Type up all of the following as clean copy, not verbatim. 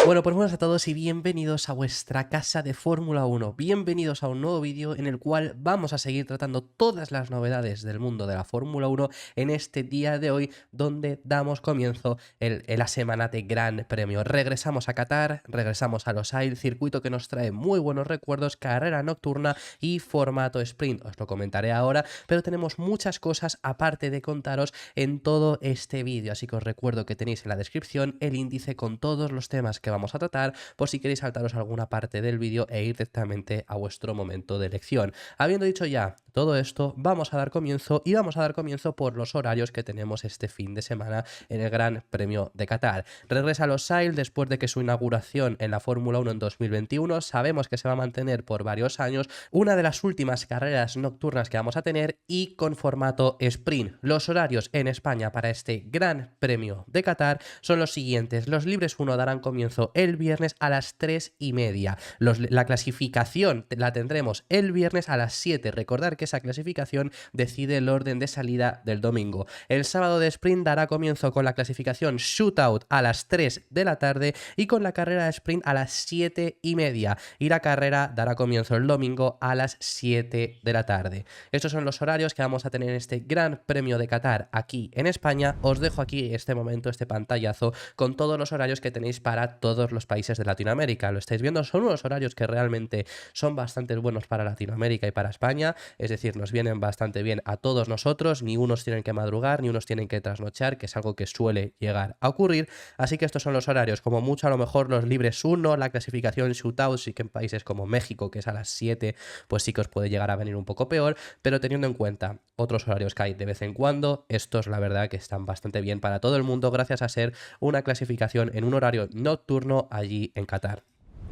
Bueno, pues buenas a todos y bienvenidos a vuestra casa de Fórmula 1. Bienvenidos a un nuevo vídeo en el cual vamos a seguir tratando todas las novedades del mundo de la Fórmula 1 en este día de hoy, donde damos comienzo la semana de Gran Premio. Regresamos a Qatar, regresamos a Losail, circuito que nos trae muy buenos recuerdos, carrera nocturna y formato sprint. Os lo comentaré ahora, pero tenemos muchas cosas aparte de contaros en todo este vídeo, así que os recuerdo que tenéis en la descripción el índice con todos los temas que vamos a tratar, por si queréis saltaros alguna parte del vídeo e ir directamente a vuestro momento de elección. Habiendo dicho ya todo esto, vamos a dar comienzo y vamos a dar comienzo por los horarios que tenemos este fin de semana en el Gran Premio de Qatar. Regresa a Losail después de que su inauguración en la Fórmula 1 en 2021, sabemos que se va a mantener por varios años, una de las últimas carreras nocturnas que vamos a tener y con formato sprint. Los horarios en España para este Gran Premio de Qatar son los siguientes. Los libres 1 darán comienzo el viernes a las 3:30. La clasificación la tendremos el viernes a las 7. Recordar que esa clasificación decide el orden de salida del domingo. El sábado de sprint dará comienzo con la clasificación shootout a las 3 de la tarde y con la carrera de sprint a las 7:30. Y la carrera dará comienzo el domingo a las 7 de la tarde. Estos son los horarios que vamos a tener en este Gran Premio de Qatar aquí en España. Os dejo aquí este momento, este pantallazo con todos los horarios que tenéis para todos los países de Latinoamérica. Lo estáis viendo, son unos horarios que realmente son bastante buenos para Latinoamérica y para España, es decir, nos vienen bastante bien a todos nosotros, ni unos tienen que madrugar, ni unos tienen que trasnochar, que es algo que suele llegar a ocurrir, así que estos son los horarios, como mucho a lo mejor los libres 1, la clasificación shootout, sí que en países como México, que es a las 7, pues sí que os puede llegar a venir un poco peor, pero teniendo en cuenta otros horarios que hay de vez en cuando, estos la verdad que están bastante bien para todo el mundo gracias a ser una clasificación en un horario nocturno allí en Qatar.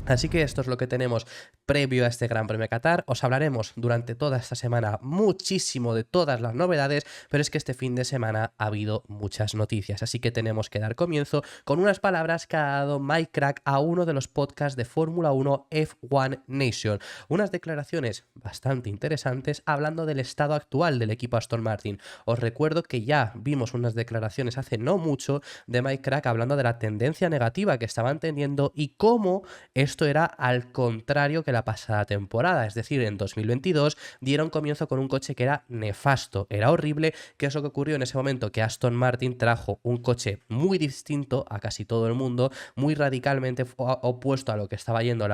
Así que esto es lo que tenemos previo a este Gran Premio de Qatar. Os hablaremos durante toda esta semana muchísimo de todas las novedades, pero es que este fin de semana ha habido muchas noticias, así que tenemos que dar comienzo con unas palabras que ha dado Mike Krack a uno de los podcasts de Fórmula 1 F1 Nation. Unas declaraciones bastante interesantes hablando del estado actual del equipo Aston Martin. Os recuerdo que ya vimos unas declaraciones hace no mucho de Mike Krack hablando de la tendencia negativa que estaban teniendo y cómo esto era al contrario que la pasada temporada, es decir, en 2022 dieron comienzo con un coche que era nefasto, era horrible. ¿Qué es lo que ocurrió en ese momento? Que Aston Martin trajo un coche muy distinto a casi todo el mundo, muy radicalmente opuesto a lo que estaba yendo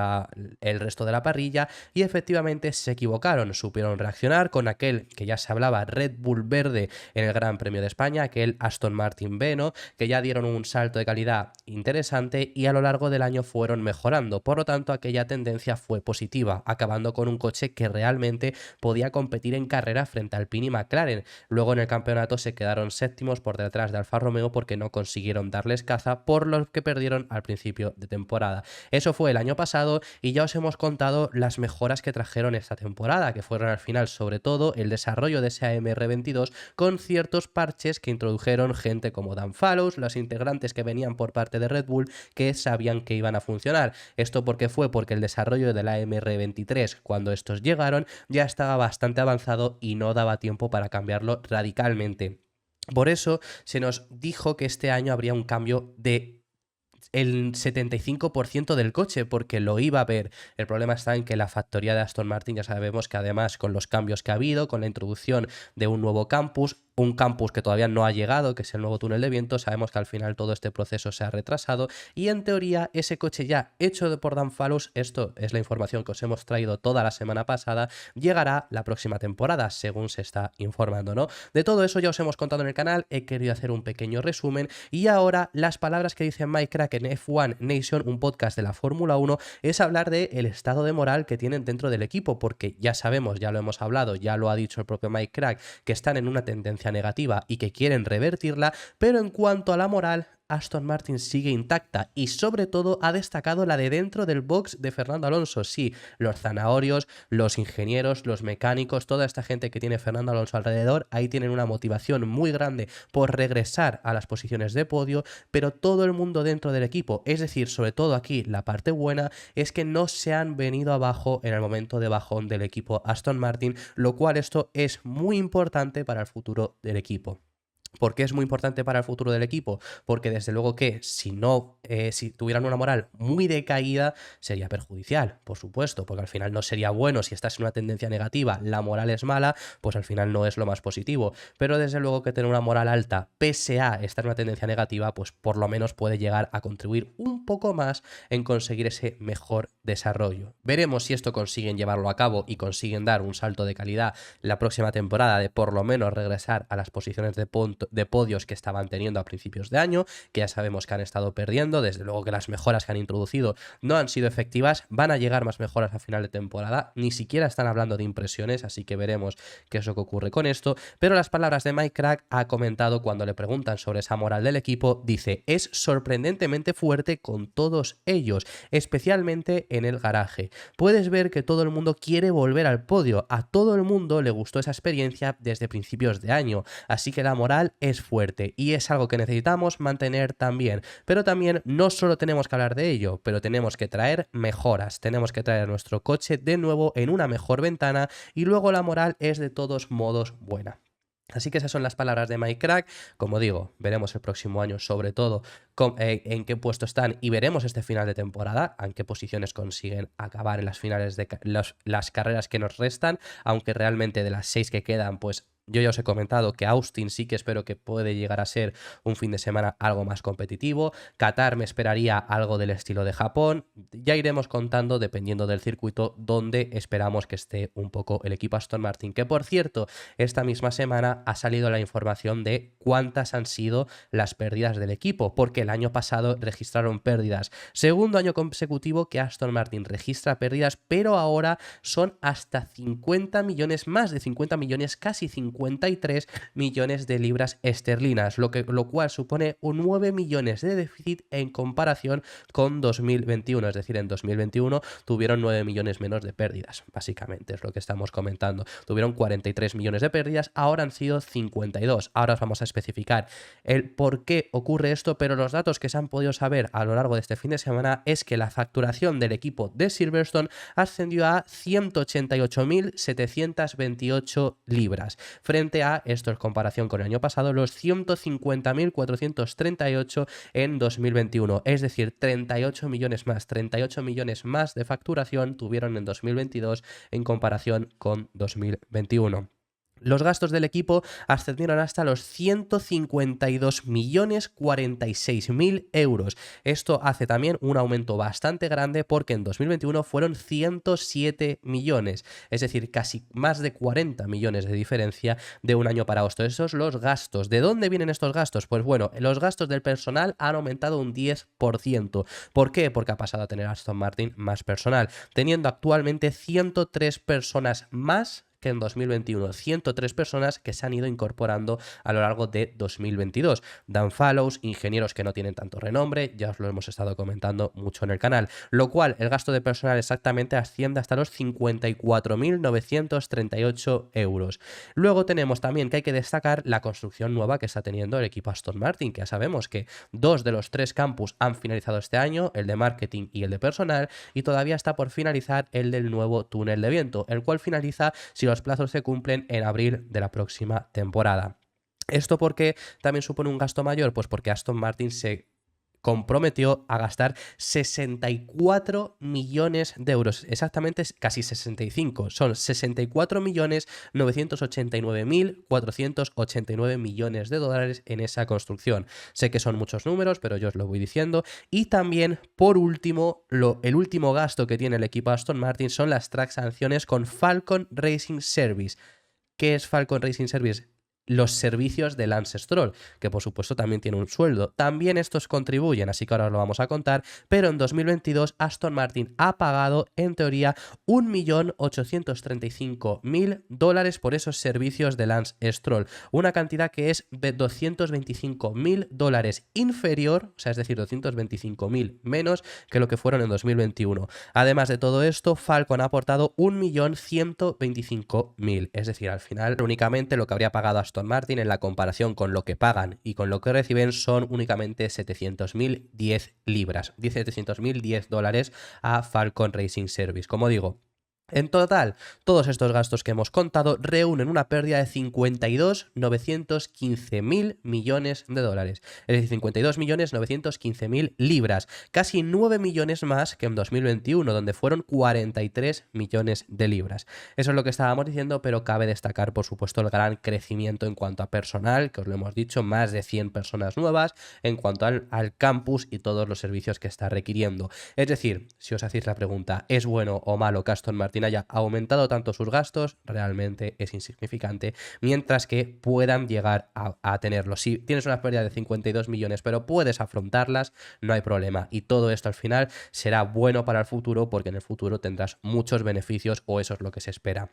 el resto de la parrilla, y efectivamente se equivocaron, supieron reaccionar con aquel que ya se hablaba Red Bull verde en el Gran Premio de España, aquel Aston Martin B, ¿no? Que ya dieron un salto de calidad interesante y a lo largo del año fueron mejorando. Por lo tanto, aquella tendencia fue positiva, acabando con un coche que realmente podía competir en carrera frente al Alpine y McLaren. Luego en el campeonato se quedaron séptimos por detrás de Alfa Romeo porque no consiguieron darles caza, por lo que perdieron al principio de temporada. Eso fue el año pasado y ya os hemos contado las mejoras que trajeron esta temporada, que fueron al final sobre todo el desarrollo de ese AMR22 con ciertos parches que introdujeron gente como Dan Fallows, los integrantes que venían por parte de Red Bull que sabían que iban a funcionar. Esto porque el desarrollo de la MR23 cuando estos llegaron ya estaba bastante avanzado y no daba tiempo para cambiarlo radicalmente. Por eso se nos dijo que este año habría un cambio de el 75% del coche, porque lo iba a ver. El problema está en que la factoría de Aston Martin ya sabemos que además con los cambios que ha habido, con la introducción de un nuevo campus, un campus que todavía no ha llegado, que es el nuevo túnel de viento, sabemos que al final todo este proceso se ha retrasado y en teoría ese coche ya hecho por Dan Fallows, esto es la información que os hemos traído toda la semana pasada, llegará la próxima temporada, según se está informando, ¿no? De todo eso ya os hemos contado en el canal, he querido hacer un pequeño resumen y ahora las palabras que dice Mike Krack en F1 Nation, un podcast de la Fórmula 1, es hablar del estado de moral que tienen dentro del equipo, porque ya sabemos, ya lo hemos hablado, ya lo ha dicho el propio Mike Krack, que están en una tendencia negativa y que quieren revertirla, pero en cuanto a la moral, Aston Martin sigue intacta y sobre todo ha destacado la de dentro del box de Fernando Alonso. Sí, los zanahorios, los ingenieros, los mecánicos, toda esta gente que tiene Fernando Alonso alrededor, ahí tienen una motivación muy grande por regresar a las posiciones de podio, pero todo el mundo dentro del equipo, es decir, sobre todo aquí la parte buena es que no se han venido abajo en el momento de bajón del equipo Aston Martin, lo cual esto es muy importante para el futuro del equipo. ¿Por qué es muy importante para el futuro del equipo? Porque desde luego que si tuvieran una moral muy decaída, sería perjudicial, por supuesto, porque al final no sería bueno si estás en una tendencia negativa, la moral es mala, pues al final no es lo más positivo. Pero desde luego que tener una moral alta, pese a estar en una tendencia negativa, pues por lo menos puede llegar a contribuir un poco más en conseguir ese mejor desarrollo. Veremos si esto consiguen llevarlo a cabo y consiguen dar un salto de calidad la próxima temporada, de por lo menos regresar a las posiciones de podios que estaban teniendo a principios de año, que ya sabemos que han estado perdiendo. Desde luego que las mejoras que han introducido no han sido efectivas, van a llegar más mejoras a final de temporada, ni siquiera están hablando de impresiones, así que veremos qué es lo que ocurre con esto. Pero las palabras de Mike Crack ha comentado cuando le preguntan sobre esa moral del equipo, dice: es sorprendentemente fuerte con todos ellos, especialmente en el garaje. Puedes ver que todo el mundo quiere volver al podio, a todo el mundo le gustó esa experiencia desde principios de año, así que la moral es fuerte y es algo que necesitamos mantener también. Pero también no solo tenemos que hablar de ello, pero tenemos que traer mejoras, tenemos que traer nuestro coche de nuevo en una mejor ventana y luego la moral es de todos modos buena. Así que esas son las palabras de Mike Crack. Como digo, veremos el próximo año sobre todo en qué puesto están y veremos este final de temporada, en qué posiciones consiguen acabar en las finales de las carreras que nos restan, aunque realmente de las 6 que quedan, pues yo ya os he comentado que Austin sí que espero que puede llegar a ser un fin de semana algo más competitivo. Qatar me esperaría algo del estilo de Japón. Ya iremos contando, dependiendo del circuito, dónde esperamos que esté un poco el equipo Aston Martin. Que por cierto, esta misma semana ha salido la información de cuántas han sido las pérdidas del equipo, porque el año pasado registraron pérdidas. Segundo año consecutivo que Aston Martin registra pérdidas, pero ahora son hasta 50 millones, más de 50 millones, casi 53 millones de libras esterlinas, lo cual supone un 9 millones de déficit en comparación con 2021. Es decir, en 2021 tuvieron 9 millones menos de pérdidas, básicamente es lo que estamos comentando. Tuvieron 43 millones de pérdidas, ahora han sido 52. Ahora os vamos a especificar el por qué ocurre esto, pero los datos que se han podido saber a lo largo de este fin de semana es que la facturación del equipo de Silverstone ascendió a 188.728 libras, frente a, esto en comparación con el año pasado, los 150.438 en 2021. Es decir, 38 millones más de facturación tuvieron en 2022 en comparación con 2021. Los gastos del equipo ascendieron hasta los 152.046.000 euros. Esto hace también un aumento bastante grande porque en 2021 fueron 107 millones, es decir, casi más de 40 millones de diferencia de un año para otro. Esos son los gastos. ¿De dónde vienen estos gastos? Pues bueno, los gastos del personal han aumentado un 10%. ¿Por qué? Porque ha pasado a tener Aston Martin más personal, teniendo actualmente 103 personas más que en 2021, 103 personas que se han ido incorporando a lo largo de 2022. Dan Fallows, ingenieros que no tienen tanto renombre, ya os lo hemos estado comentando mucho en el canal, lo cual el gasto de personal exactamente asciende hasta los 54.938 euros. Luego tenemos también que hay que destacar la construcción nueva que está teniendo el equipo Aston Martin, que ya sabemos que 2 de los 3 campus han finalizado este año, el de marketing y el de personal, y todavía está por finalizar el del nuevo túnel de viento, el cual finaliza, si los plazos se cumplen, en abril de la próxima temporada. ¿Esto por qué también supone un gasto mayor? Pues porque Aston Martin se comprometió a gastar 64 millones de euros, exactamente casi 65, son 64.989.489 millones de dólares en esa construcción. Sé que son muchos números, pero yo os lo voy diciendo. Y también, por último, el último gasto que tiene el equipo Aston Martin son las transacciones con Falcon Racing Service. ¿Qué es Falcon Racing Service? Los servicios de Lance Stroll, que por supuesto también tiene un sueldo. También estos contribuyen, así que ahora os lo vamos a contar, pero en 2022 Aston Martin ha pagado, en teoría, 1.835.000 dólares por esos servicios de Lance Stroll, una cantidad que es de 225.000 dólares inferior, o sea, es decir, 225.000 menos que lo que fueron en 2021. Además de todo esto, Falcon ha aportado 1.125.000, es decir, al final únicamente lo que habría pagado Aston Martin en la comparación con lo que pagan y con lo que reciben son únicamente 700.010 libras, 700.010 dólares a Falcon Racing Service. Como digo, En total, todos estos gastos que hemos contado reúnen una pérdida de 52.915.000 millones de dólares, es decir, 52.915.000 libras, casi 9 millones más que en 2021, donde fueron 43 millones de libras. Eso es lo que estábamos diciendo, pero cabe destacar, por supuesto, el gran crecimiento en cuanto a personal, que os lo hemos dicho, más de 100 personas nuevas, en cuanto al campus y todos los servicios que está requiriendo. Es decir, si os hacéis la pregunta, ¿es bueno o malo que Aston Martin haya aumentado tanto sus gastos? Realmente es insignificante, mientras que puedan llegar a tenerlo. Si tienes una pérdida de 52 millones, pero puedes afrontarlas, no hay problema. Y todo esto al final será bueno para el futuro, porque en el futuro tendrás muchos beneficios, o eso es lo que se espera.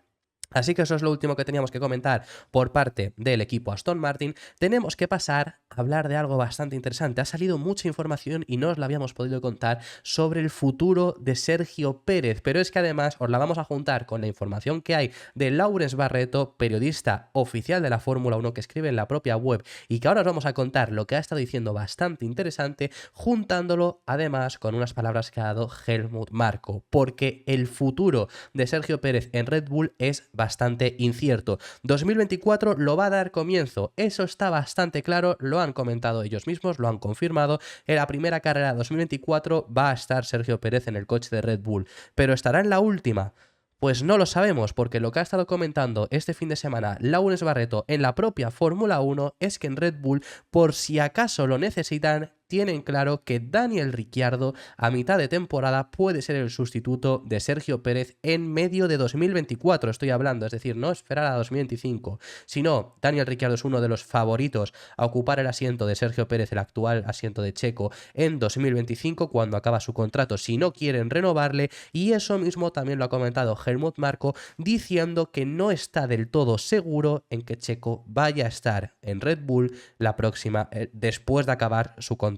Así que eso es lo último que teníamos que comentar por parte del equipo Aston Martin. Tenemos que pasar a hablar de algo bastante interesante. Ha salido mucha información y no os la habíamos podido contar sobre el futuro de Sergio Pérez, pero es que además os la vamos a juntar con la información que hay de Lawrence Barreto, periodista oficial de la Fórmula 1 que escribe en la propia web y que ahora os vamos a contar lo que ha estado diciendo bastante interesante, juntándolo además con unas palabras que ha dado Helmut Marko, porque el futuro de Sergio Pérez en Red Bull es bastante incierto. 2024 lo va a dar comienzo, eso está bastante claro, lo han comentado ellos mismos, lo han confirmado. En la primera carrera de 2024 va a estar Sergio Pérez en el coche de Red Bull, pero ¿estará en la última? Pues no lo sabemos, porque lo que ha estado comentando este fin de semana Lawrence Barreto en la propia Fórmula 1 es que en Red Bull, por si acaso lo necesitan, tienen claro que Daniel Ricciardo a mitad de temporada puede ser el sustituto de Sergio Pérez en medio de 2024, estoy hablando, es decir, no esperar a 2025, sino Daniel Ricciardo es uno de los favoritos a ocupar el asiento de Sergio Pérez, el actual asiento de Checo, en 2025 cuando acaba su contrato, si no quieren renovarle, y eso mismo también lo ha comentado Helmut Marko, diciendo que no está del todo seguro en que Checo vaya a estar en Red Bull la próxima, después de acabar su contrato.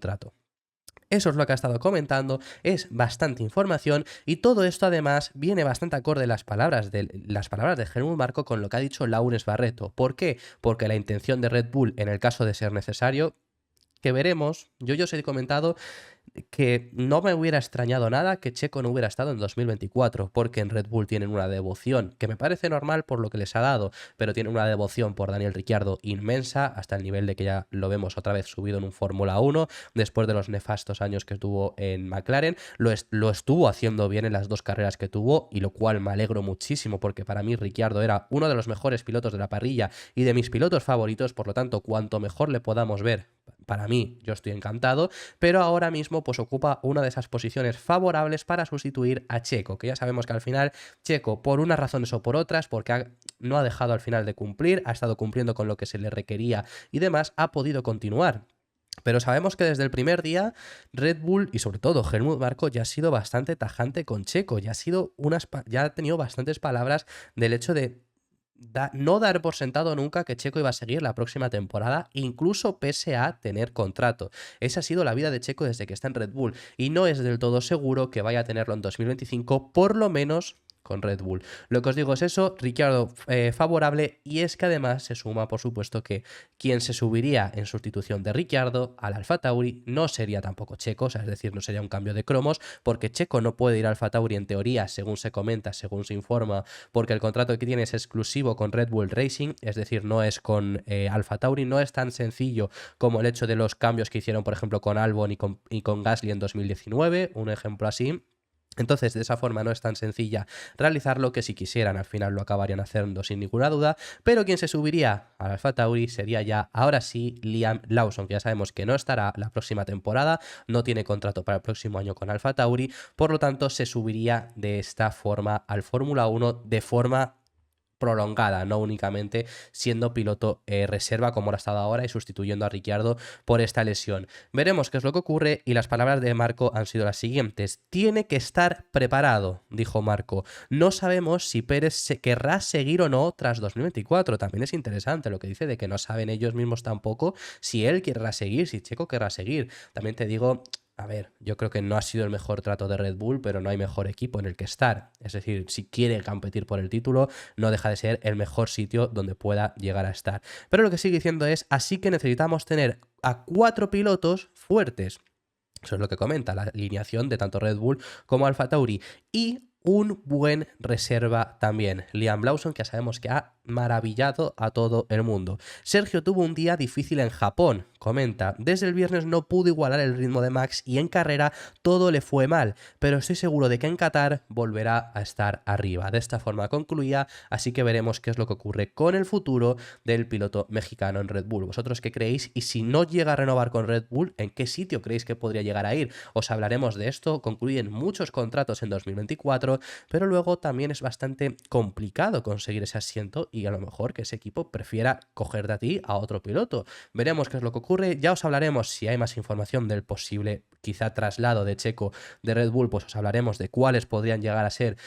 Eso es lo que ha estado comentando, es bastante información y todo esto además viene bastante acorde a las palabras de Helmut Marko con lo que ha dicho Lawrence Barreto. ¿Por qué? Porque la intención de Red Bull, en el caso de ser necesario, que veremos, yo os he comentado que no me hubiera extrañado nada que Checo no hubiera estado en 2024, porque en Red Bull tienen una devoción, que me parece normal por lo que les ha dado, pero tienen una devoción por Daniel Ricciardo inmensa, hasta el nivel de que ya lo vemos otra vez subido en un Fórmula 1, después de los nefastos años que tuvo en McLaren, lo estuvo haciendo bien en las dos carreras que tuvo, y lo cual me alegro muchísimo, porque para mí Ricciardo era uno de los mejores pilotos de la parrilla y de mis pilotos favoritos, por lo tanto, cuanto mejor le podamos ver, para mí, yo estoy encantado, pero ahora mismo pues ocupa una de esas posiciones favorables para sustituir a Checo, que ya sabemos que al final Checo, por unas razones o por otras, porque no ha dejado al final de cumplir, ha estado cumpliendo con lo que se le requería y demás, ha podido continuar. Pero sabemos que desde el primer día Red Bull y sobre todo Helmut Marko ya ha sido bastante tajante con Checo, ya ha tenido bastantes palabras del hecho de no dar por sentado nunca que Checo iba a seguir la próxima temporada, incluso pese a tener contrato. Esa ha sido la vida de Checo desde que está en Red Bull y no es del todo seguro que vaya a tenerlo en 2025, por lo menos con Red Bull. Lo que os digo es eso, Ricciardo favorable, y es que además se suma, por supuesto, que quien se subiría en sustitución de Ricciardo al Alfa Tauri no sería tampoco Checo, o sea, es decir, no sería un cambio de cromos, porque Checo no puede ir al Alfa Tauri en teoría, según se comenta, según se informa, porque el contrato que tiene es exclusivo con Red Bull Racing, es decir, no es con Alfa Tauri, no es tan sencillo como el hecho de los cambios que hicieron, por ejemplo, con Albon y con Gasly en 2019, un ejemplo así. Entonces, de esa forma no es tan sencilla realizarlo, que si quisieran al final lo acabarían haciendo sin ninguna duda, pero quien se subiría al Alfa Tauri sería ya, ahora sí, Liam Lawson, que ya sabemos que no estará la próxima temporada, no tiene contrato para el próximo año con Alfa Tauri, por lo tanto se subiría de esta forma al Fórmula 1 de forma prolongada, no únicamente siendo piloto reserva como lo ha estado ahora y sustituyendo a Ricciardo por esta lesión. Veremos qué es lo que ocurre, y las palabras de Marko han sido las siguientes: tiene que estar preparado, dijo Marko. No sabemos si Pérez querrá seguir o no tras 2024. También es interesante lo que dice de que no saben ellos mismos tampoco si él querrá seguir, si Checo querrá seguir. También te digo, a ver, yo creo que no ha sido el mejor trato de Red Bull, pero no hay mejor equipo en el que estar. Es decir, si quiere competir por el título, no deja de ser el mejor sitio donde pueda llegar a estar. Pero lo que sigue diciendo es, así que necesitamos tener a 4 pilotos fuertes. Eso es lo que comenta la alineación de tanto Red Bull como Alfa Tauri. Y un buen reserva también. Liam Lawson, que ya sabemos que ha maravillado a todo el mundo. Sergio tuvo un día difícil en Japón. Comenta, desde el viernes no pudo igualar el ritmo de Max y en carrera todo le fue mal, pero estoy seguro de que en Qatar volverá a estar arriba. De esta forma concluía, así que veremos qué es lo que ocurre con el futuro del piloto mexicano en Red Bull. ¿Vosotros qué creéis? Y si no llega a renovar con Red Bull, ¿en qué sitio creéis que podría llegar a ir? Os hablaremos de esto. Concluyen muchos contratos en 2024, pero luego también es bastante complicado conseguir ese asiento y a lo mejor que ese equipo prefiera cogerte a ti a otro piloto. Veremos qué es lo que ocurre, ya os hablaremos si hay más información del posible quizá traslado de Checo de Red Bull, pues os hablaremos de cuáles podrían llegar a ser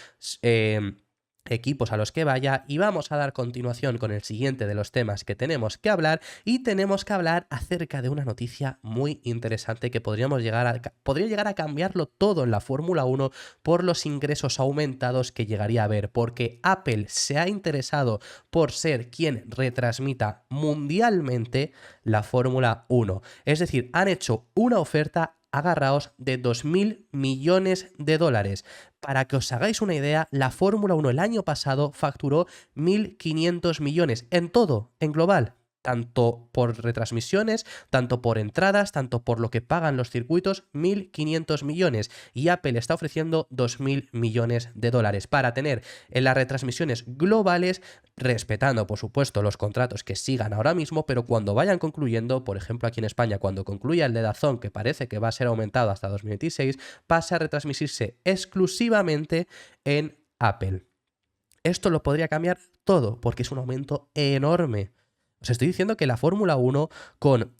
equipos a los que vaya, y vamos a dar continuación con el siguiente de los temas que tenemos que hablar, y tenemos que hablar acerca de una noticia muy interesante que podría llegar a cambiarlo todo en la Fórmula 1 por los ingresos aumentados que llegaría a haber, porque Apple se ha interesado por ser quien retransmita mundialmente la Fórmula 1. Es decir, han hecho una oferta, agarraos, de 2.000 millones de dólares. Para que os hagáis una idea, la Fórmula 1 el año pasado facturó 1.500 millones en todo, en global. Tanto por retransmisiones, tanto por entradas, tanto por lo que pagan los circuitos, 1.500 millones. Y Apple está ofreciendo 2.000 millones de dólares para tener en las retransmisiones globales, respetando, por supuesto, los contratos que sigan ahora mismo, pero cuando vayan concluyendo, por ejemplo, aquí en España, cuando concluya el de DAZN, que parece que va a ser aumentado hasta 2026, pase a retransmitirse exclusivamente en Apple. Esto lo podría cambiar todo, porque es un aumento enorme. Os estoy diciendo que la Fórmula 1 con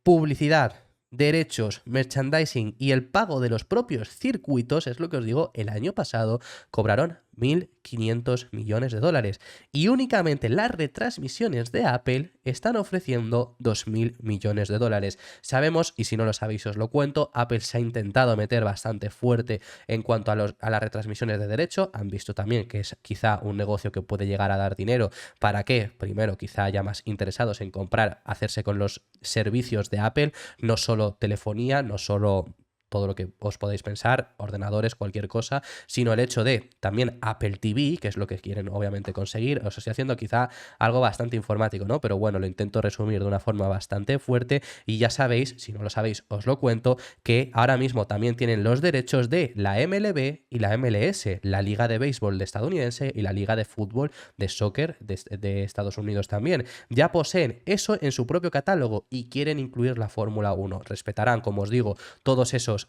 publicidad, derechos, merchandising y el pago de los propios circuitos, es lo que os digo, el año pasado cobraron 1.500 millones de dólares y únicamente las retransmisiones de Apple están ofreciendo 2.000 millones de dólares. Sabemos, y si no lo sabéis os lo cuento, Apple se ha intentado meter bastante fuerte en cuanto a las retransmisiones de derecho. Han visto también que es quizá un negocio que puede llegar a dar dinero para que, primero, quizá haya más interesados en comprar, hacerse con los servicios de Apple, no solo telefonía, no solo todo lo que os podéis pensar, ordenadores, cualquier cosa, sino el hecho de también Apple TV, que es lo que quieren obviamente conseguir. Os estoy haciendo quizá algo bastante informático, ¿no? Pero bueno, lo intento resumir de una forma bastante fuerte y ya sabéis, si no lo sabéis, os lo cuento, que ahora mismo también tienen los derechos de la MLB y la MLS, la Liga de Béisbol de estadounidense y la Liga de Fútbol de Soccer de Estados Unidos también. Ya poseen eso en su propio catálogo y quieren incluir la Fórmula 1. Respetarán, como os digo, todos esos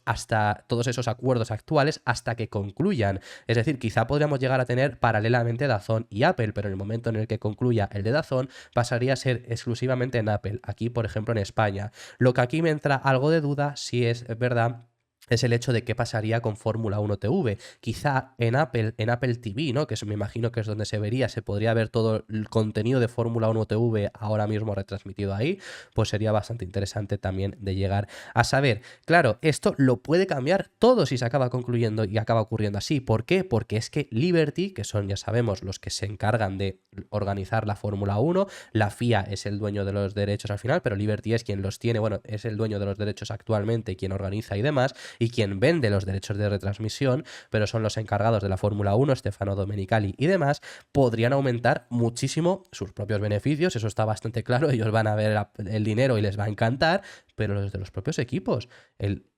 acuerdos actuales hasta que concluyan. Es decir, quizá podríamos llegar a tener paralelamente DAZN y Apple, pero en el momento en el que concluya el de DAZN pasaría a ser exclusivamente en Apple, aquí por ejemplo en España. Lo que aquí me entra algo de duda, si es verdad, es el hecho de qué pasaría con Fórmula 1 TV. Quizá en Apple TV, ¿no? Que eso me imagino que es donde se vería, se podría ver todo el contenido de Fórmula 1 TV ahora mismo retransmitido ahí, pues sería bastante interesante también de llegar a saber. Claro, esto lo puede cambiar todo si se acaba concluyendo y acaba ocurriendo así. ¿Por qué? Porque es que Liberty, que son, ya sabemos, los que se encargan de organizar la Fórmula 1, la FIA es el dueño de los derechos al final, pero Liberty es quien los tiene, bueno, es el dueño de los derechos actualmente, quien organiza y demás, y quien vende los derechos de retransmisión, pero son los encargados de la Fórmula 1, Stefano Domenicali y demás, podrían aumentar muchísimo sus propios beneficios, eso está bastante claro, ellos van a ver el dinero y les va a encantar, pero los de los propios equipos,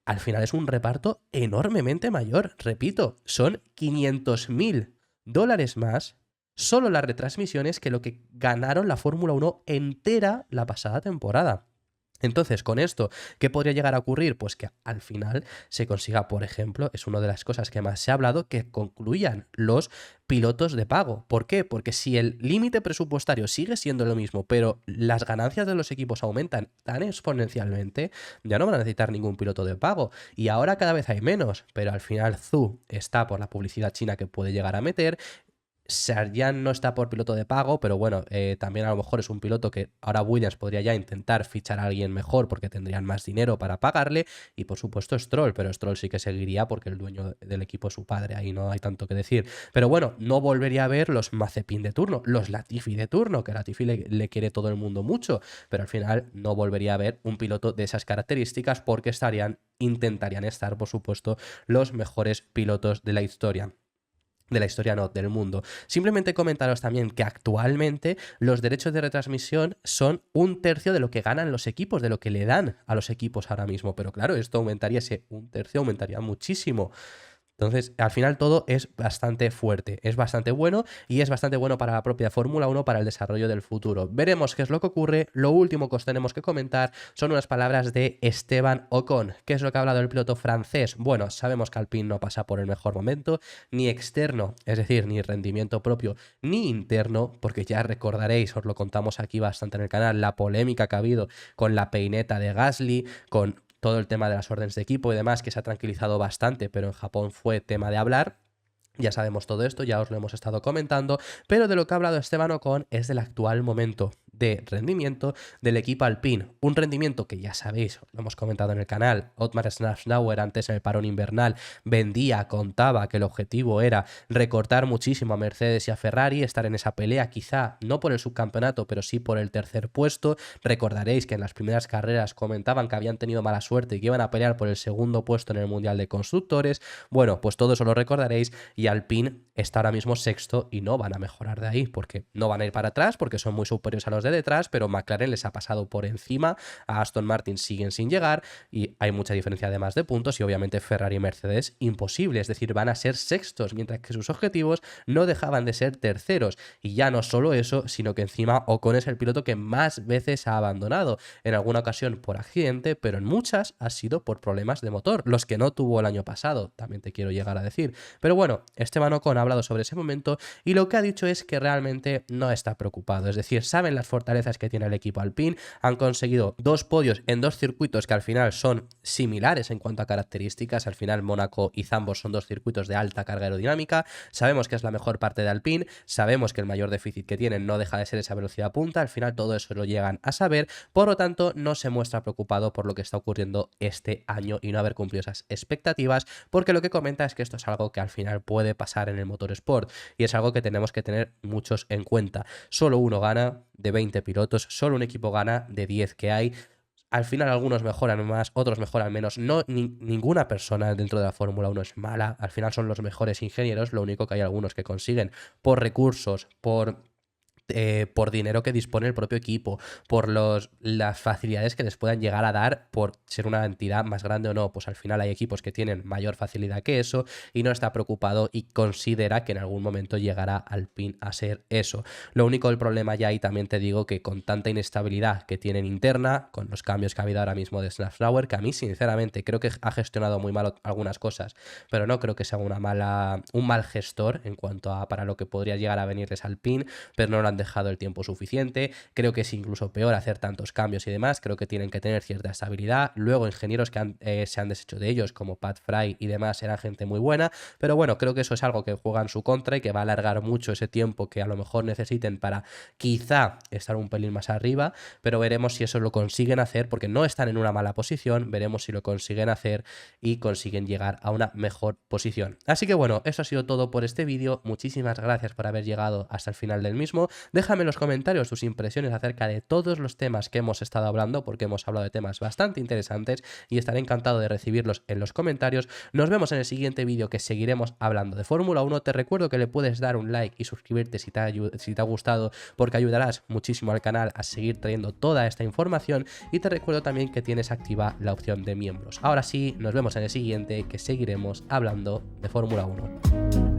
al final es un reparto enormemente mayor, repito, son 500.000 dólares más solo las retransmisiones que lo que ganaron la Fórmula 1 entera la pasada temporada. Entonces, con esto, ¿qué podría llegar a ocurrir? Pues que al final se consiga, por ejemplo, es una de las cosas que más se ha hablado, que concluyan los pilotos de pago. ¿Por qué? Porque si el límite presupuestario sigue siendo lo mismo, pero las ganancias de los equipos aumentan tan exponencialmente, ya no van a necesitar ningún piloto de pago. Y ahora cada vez hay menos, pero al final Zhou está por la publicidad china que puede llegar a meter. Sargent no está por piloto de pago, pero bueno, también a lo mejor es un piloto que ahora Williams podría ya intentar fichar a alguien mejor porque tendrían más dinero para pagarle. Y por supuesto Stroll, pero Stroll sí que seguiría porque el dueño del equipo es su padre, ahí no hay tanto que decir. Pero bueno, no volvería a ver los Mazepin de turno, los Latifi de turno, que Latifi le quiere todo el mundo mucho, pero al final no volvería a ver un piloto de esas características porque intentarían estar, por supuesto, los mejores pilotos de la historia. De la historia no, del mundo. Simplemente comentaros también que actualmente los derechos de retransmisión son 1/3 de lo que ganan los equipos, de lo que le dan a los equipos ahora mismo. Pero claro, esto aumentaría, ese 1/3 aumentaría muchísimo. Entonces, al final todo es bastante fuerte, es bastante bueno y es bastante bueno para la propia Fórmula 1, para el desarrollo del futuro. Veremos qué es lo que ocurre. Lo último que os tenemos que comentar son unas palabras de Esteban Ocon. ¿Qué es lo que ha hablado el piloto francés? Bueno, sabemos que Alpine no pasa por el mejor momento, ni externo, es decir, ni rendimiento propio, ni interno, porque ya recordaréis, os lo contamos aquí bastante en el canal, la polémica que ha habido con la peineta de Gasly, con todo el tema de las órdenes de equipo y demás, que se ha tranquilizado bastante, pero en Japón fue tema de hablar. Ya sabemos todo esto, ya os lo hemos estado comentando, pero de lo que ha hablado Esteban Ocon es del actual momento de rendimiento del equipo Alpine. Un rendimiento que ya sabéis, lo hemos comentado en el canal, Otmar Szafnauer antes en el parón invernal contaba que el objetivo era recortar muchísimo a Mercedes y a Ferrari, estar en esa pelea quizá no por el subcampeonato, pero sí por el tercer puesto. Recordaréis que en las primeras carreras comentaban que habían tenido mala suerte y que iban a pelear por el segundo puesto en el Mundial de Constructores. Bueno, pues todo eso lo recordaréis y Alpine está ahora mismo sexto y no van a mejorar de ahí porque no van a ir para atrás porque son muy superiores a los de detrás, pero McLaren les ha pasado por encima, a Aston Martin siguen sin llegar y hay mucha diferencia además de puntos y obviamente Ferrari y Mercedes imposible, es decir, van a ser sextos, mientras que sus objetivos no dejaban de ser terceros. Y ya no solo eso, sino que encima Ocon es el piloto que más veces ha abandonado, en alguna ocasión por accidente, pero en muchas ha sido por problemas de motor, los que no tuvo el año pasado, también te quiero llegar a decir. Pero bueno, Esteban Ocon ha hablado sobre ese momento y lo que ha dicho es que realmente no está preocupado, es decir, saben las fortalezas que tiene el equipo Alpine, han conseguido 2 podios en 2 circuitos que al final son similares en cuanto a características, al final Mónaco y Zandvoort son 2 circuitos de alta carga aerodinámica, sabemos que es la mejor parte de Alpine, sabemos que el mayor déficit que tienen no deja de ser esa velocidad punta, al final todo eso lo llegan a saber, por lo tanto no se muestra preocupado por lo que está ocurriendo este año y no haber cumplido esas expectativas, porque lo que comenta es que esto es algo que al final puede pasar en el motorsport y es algo que tenemos que tener muchos en cuenta. Solo uno gana de 20 pilotos, solo un equipo gana de 10 que hay. Al final algunos mejoran más, otros mejoran menos. No, ninguna persona dentro de la Fórmula 1 es mala. Al final son los mejores ingenieros. Lo único que hay algunos que consiguen por recursos, por dinero que dispone el propio equipo, por las facilidades que les puedan llegar a dar por ser una entidad más grande o no, pues al final hay equipos que tienen mayor facilidad que eso y no está preocupado y considera que en algún momento llegará Alpine a ser eso. Lo único del problema ya, y también te digo que con tanta inestabilidad que tienen interna, con los cambios que ha habido ahora mismo de Szafnauer, que a mí sinceramente creo que ha gestionado muy mal algunas cosas, pero no creo que sea un mal gestor en cuanto a para lo que podría llegar a venirles Alpine, pero no lo han dejado el tiempo suficiente. Creo que es incluso peor hacer tantos cambios y demás. Creo que tienen que tener cierta estabilidad. Luego ingenieros que se han deshecho de ellos, como Pat Fry y demás, eran gente muy buena, pero bueno, creo que eso es algo que juega en su contra y que va a alargar mucho ese tiempo que a lo mejor necesiten para quizá estar un pelín más arriba, pero veremos si eso lo consiguen hacer, porque no están en una mala posición. Veremos si lo consiguen hacer y consiguen llegar a una mejor posición. Así que bueno, eso ha sido todo por este vídeo. Muchísimas gracias por haber llegado hasta el final del mismo. Déjame en los comentarios tus impresiones acerca de todos los temas que hemos estado hablando, porque hemos hablado de temas bastante interesantes y estaré encantado de recibirlos en los comentarios. Nos vemos en el siguiente vídeo, que seguiremos hablando de Fórmula 1. Te recuerdo que le puedes dar un like y suscribirte si te ha gustado, porque ayudarás muchísimo al canal a seguir trayendo toda esta información, y te recuerdo también que tienes activa la opción de miembros. Ahora sí, nos vemos en el siguiente, que seguiremos hablando de Fórmula 1.